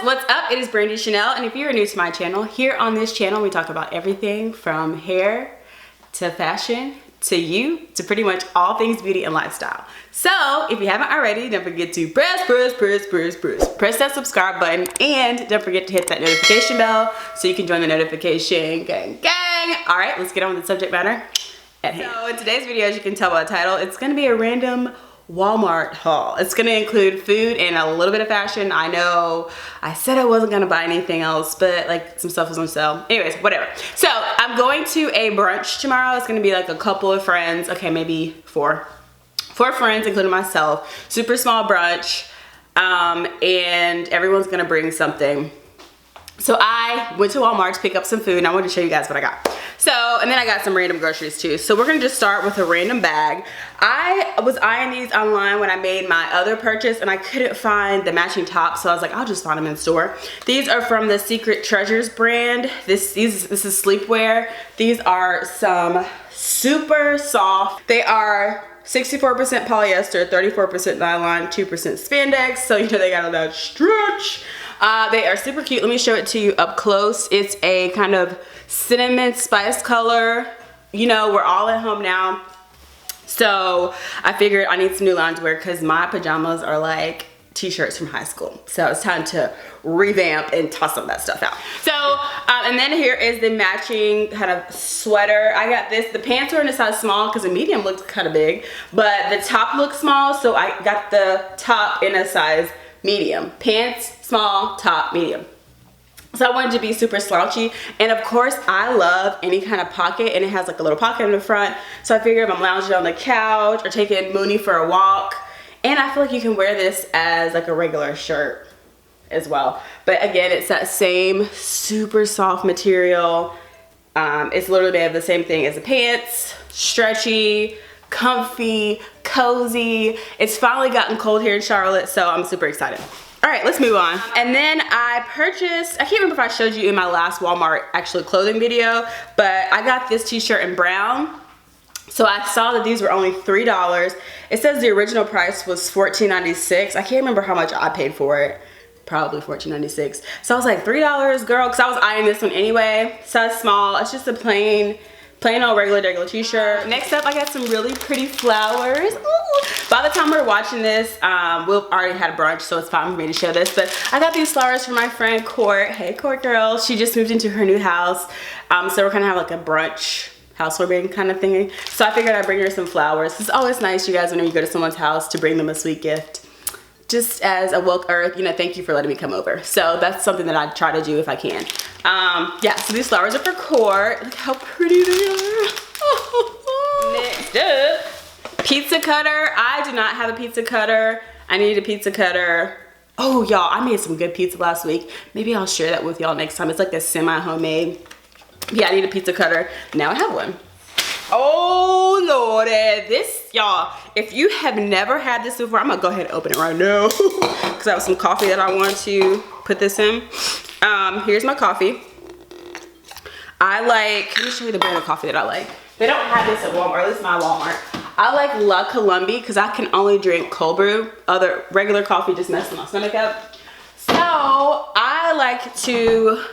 what's up? It is Brandy Chanell, and if you're new to my channel, here on this channel we talk about everything from hair to fashion to you to pretty much all things beauty and lifestyle. So if you haven't already, don't forget to press that subscribe button, and don't forget to hit that notification bell so you can join the notification gang. All right, let's get on with the subject matter at hand. So in today's video, as you can tell by the title, it's gonna be a random Walmart haul. It's gonna include food and a little bit of fashion. I know I said I wasn't gonna buy anything else, but like some stuff was on sale. Anyways, whatever. So I'm going to a brunch tomorrow. It's gonna be like a couple of friends. Okay, maybe four friends, including myself. Super small brunch, and everyone's gonna bring something. So I went to Walmart to pick up some food, and I wanted to show you guys what I got. So, and then I got some random groceries too. So we're gonna just start with a random bag. I was eyeing these online when I made my other purchase, and I couldn't find the matching top, so I was like, I'll just find them in store. These are from the Secret Treasures brand. This is sleepwear. These are some super soft. They are 64% polyester, 34% nylon, 2% spandex. So you know they got all that stretch. They are super cute. Let me show it to you up close. It's a kind of cinnamon spice color. You know, we're all at home now, so I figured I need some new loungewear because my pajamas are like t-shirts from high school. So it's time to revamp and toss some of that stuff out. So, and then here is the matching kind of sweater. I got this. The pants are in a size small because the medium looked kind of big, but the top looks small, so I got the top in a size medium. Pants, small, top, medium. So I wanted to be super slouchy, and of course I love any kind of pocket, and it has like a little pocket in the front. So I figured if I'm lounging on the couch or taking Mooney for a walk, and I feel like you can wear this as like a regular shirt as well. But again, it's that same super soft material. It's literally made of the same thing as the pants, stretchy, comfy, cozy. It's finally gotten cold here in Charlotte, so I'm super excited. All right, let's move on. And then I purchased, I can't remember if I showed you in my last Walmart actually clothing video, but I got this t-shirt in brown. So I saw that these were only $3. It says the original price was $14.96. I can't remember how much I paid for it. Probably $14.96. So I was like, $3, girl, because I was eyeing this one anyway. Size small. It's just a plain old regular t-shirt. Next up, I got some really pretty flowers. Ooh. By the time we're watching this, we've already had a brunch, so it's fine for me to show this. But I got these flowers from my friend Court. Hey, Court girl. She just moved into her new house. So we're gonna have like a brunch housewarming kind of thingy. So I figured I'd bring her some flowers. It's always nice, you guys, whenever you go to someone's house, to bring them a sweet gift. Just as a thank you for letting me come over. So that's something that I try to do if I can. Yeah, so these flowers are for Court. Look how pretty they are. Next up, pizza cutter. I do not have a pizza cutter. I need a pizza cutter. Oh, y'all, I made some good pizza last week. Maybe I'll share that with y'all next time. It's like a semi-homemade. Yeah, I need a pizza cutter. Now I have one. Oh Lord, this, y'all, if you have never had this before, I'm gonna go ahead and open it right now because I have some coffee that I want to put this in. Here's my coffee. Let me show you the brand of coffee that I like. They don't have this at Walmart, at least my Walmart. I like La Colombe because I can only drink cold brew. Other regular coffee just messes my stomach up. So I like to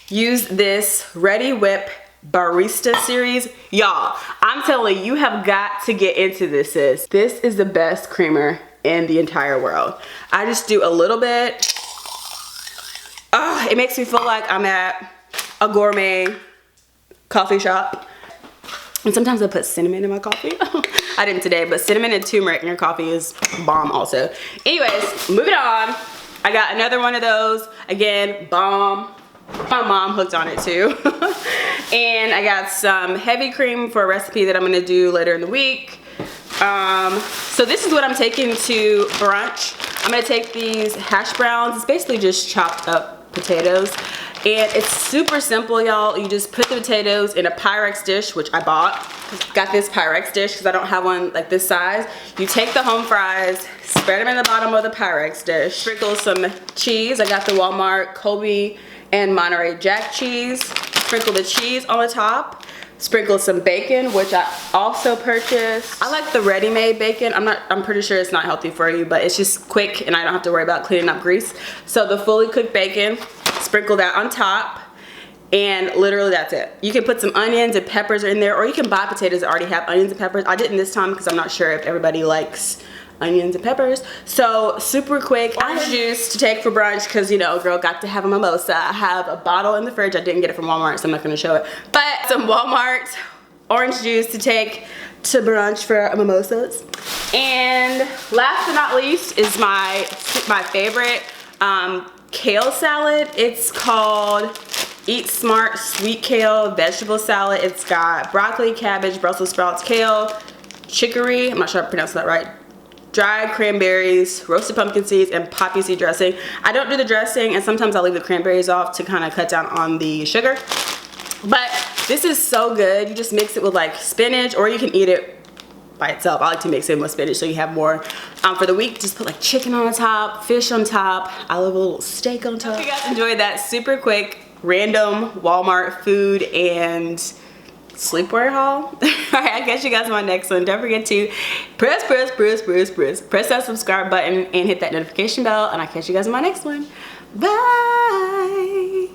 use this Ready Whip Barista series. Y'all, I'm telling you, you have got to get into this, sis. This is the best creamer in the entire world. I just do a little bit. It makes me feel like I'm at a gourmet coffee shop. And sometimes I put cinnamon in my coffee. I didn't today, but cinnamon and turmeric in your coffee is bomb also. Anyways, moving on. I got another one of those. Again, bomb. My mom hooked on it too. And I got some heavy cream for a recipe that I'm gonna do later in the week. So this is what I'm taking to brunch. I'm gonna take these hash browns. It's basically just chopped up potatoes. And it's super simple, y'all. You just put the potatoes in a Pyrex dish, which I bought. Got this Pyrex dish because I don't have one like this size. You take the home fries, spread them in the bottom of the Pyrex dish, sprinkle some cheese. I got the Walmart Colby and Monterey Jack cheese. Sprinkle the cheese on the top. Sprinkle some bacon, which I also purchased. I like the ready-made bacon. I'm pretty sure it's not healthy for you, but it's just quick and I don't have to worry about cleaning up grease. So the fully cooked bacon, sprinkle that on top, and literally that's it. You can put some onions and peppers in there, or you can buy potatoes that already have onions and peppers. I didn't this time because I'm not sure if everybody likes onions and peppers. So super quick. Orange juice to take for brunch because, you know, girl got to have a mimosa. I have a bottle in the fridge. I didn't get it from Walmart, so I'm not going to show it. But some Walmart orange juice to take to brunch for mimosas. And last but not least is my favorite kale salad. It's called Eat Smart Sweet Kale Vegetable Salad. It's got broccoli, cabbage, Brussels sprouts, kale, chicory, I'm not sure I pronounced that right, dried cranberries, roasted pumpkin seeds, and poppy seed dressing. I don't do the dressing, and sometimes I leave the cranberries off to kind of cut down on the sugar. But this is so good. You just mix it with like spinach, or you can eat it by itself. I like to mix it with spinach so you have more. For the week, just put like chicken on the top, fish on top. I love a little steak on top. Hope you guys enjoyed that super quick, random Walmart food and sleepwear haul. All right, I'll catch you guys in my next one. Don't forget to press that subscribe button and hit that notification bell, and I'll catch you guys in my next one. Bye.